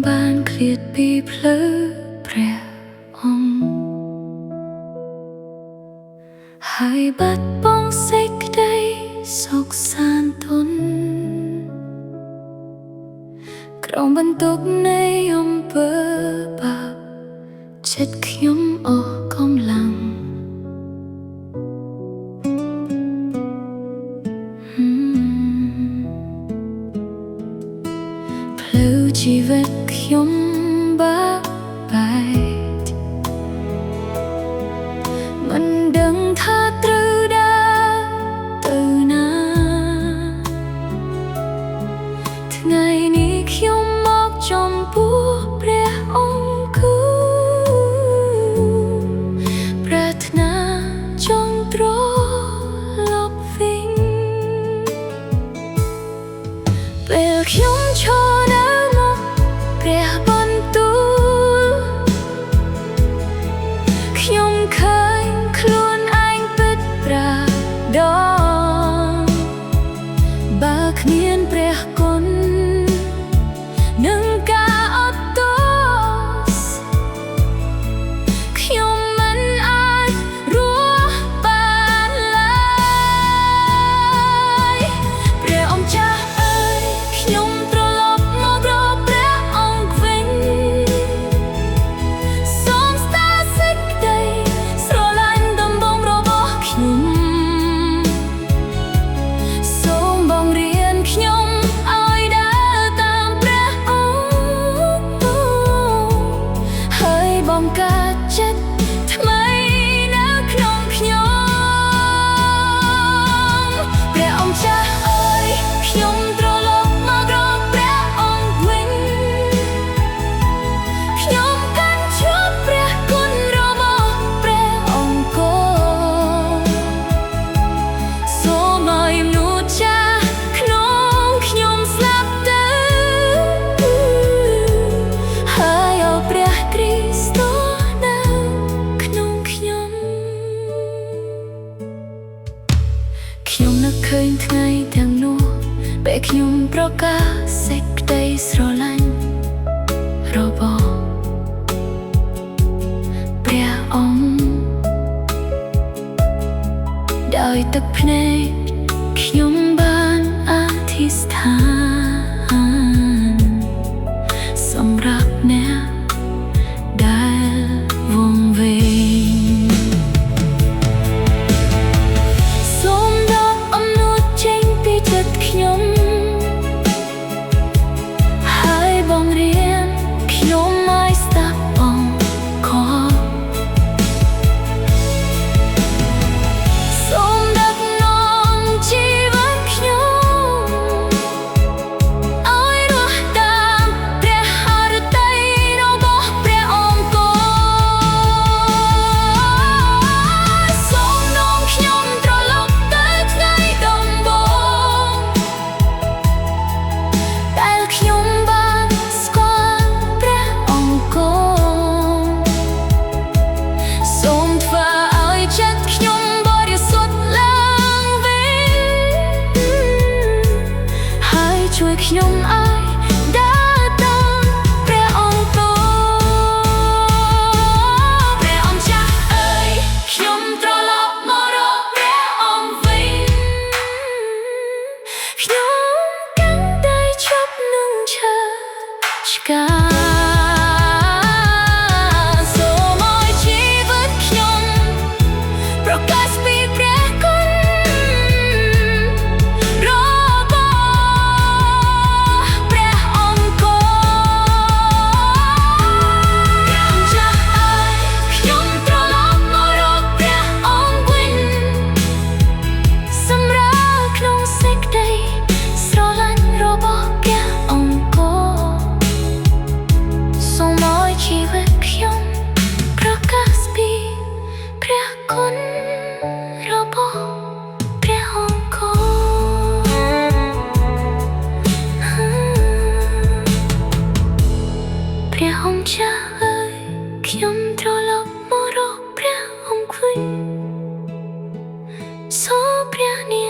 បានឃ្លាតពីភ្លឺព្រះអង្គហើយបាត់បង់សេចក្តីសុខសាន្តនក្រោមបន្ទុកនៃអំពើបាបចិត្តខ្ញុំអស់កម្លាំងផ្លូវជីវិតខ្ញុំបាក់បែកមិនដឹងថាត្រូវដើរទៅណាថ្ងៃនេះខ្ញុំមកចំពោះព្រះអង្គគូប្រាថ្នាចង់ត្រឡប់វិញពេលខ្ញុំឈរនៅមុខព្រះបន្ទូលខ្ញុំឃើញខ្លួនឯងពិតប្រាដងបើគ្មានព្រះគុណនឹងការអត់ទោសខ្ញុំមិនអាចរស់បានឡើយព្រះអង្គចាស់អើយខ្ញុំត្រឡប់មករកព្រះអង្គវិញសូមស្ដារសេចក្តីស្រឡាញ់ដំបូងរបស់ខ្ញុំសូមបង្រៀនខ្ញុំឲ្យដើរតាមព្រះអង្គហើយបង្កើតចិត្តថ្មីនៅក្នុងខ្ញុំព្រះអង្គចាស់អើយខ្ញុំត្រឡប់មករកព្រះអង្គវិញខ្ញុំកាន់ជួបព្រះគុណរបស់ព្រះអង្គសូមឲ្យមនុស្សចាស់ក្នុងខ្ញុំស្លាប់ទៅហើយឲ្យព្រះគ្រីស្ទនៅក្នុងខ្ញុំខ្ញុំនឹកឃើញថ្ងៃទាំងនោះពេលខ្ញុំប្រកាសសេចក្តីស្រឡាញ់របស់ព្រះអង្គដោយទឹកភ្នែកខ្ញុំបានអធិស្ឋានសម្រាប់អ្នកដែលវង្វេងសូមដកអំនួតចេញពីចិត្តខ្ញុំហើយបង្រៀនខ្ញុំឲ្យស្ដាប់អង្គសូមដឹកនាំជីវិតខ្ញុំឲ្យរស់តាមព្រះハរតីរបស់ព្រះអង្គសូមនាំខ្ញុំត្រឡប់ទៅថ្ងៃដំបូងដែលខ្ញុំបានស្គាល់ព្រះអង្គសូមធ្វើឲ្យចិត្តខ្ញុំបរិសុទ្ធឡើងវិញហើយជួយខ្ញុំឲ្យដើរតាមព្រះអង្គព្រះអង្គចាស់អើយខ្ញុំត្រឡប់មករកព្រះអង្គវិញខ្ញុំកាន់តែជប់នឹងឈើឆ្កាសូមឲ្យជីវិតខ្ញុំប្រកាសពីព្រះគុណរបស់ព្រះអង្គព្រះអង្គចាស់អើយខ្ញុំត្រឡប់មករកព្រះអង្គវិញសម្រាប់ក្នុងសេចក្តីស្រឡាញ់របស់ព្រះអង្គសូមឲ្យជីវិតខ្ញុំប្រកាសពីព្រះគុណរបស់ព្រះអង្គព្រះអង្គចាស់អើយខ្ញុំត្រឡប់មករកព្រះអង្គវិញសូមព្រះនា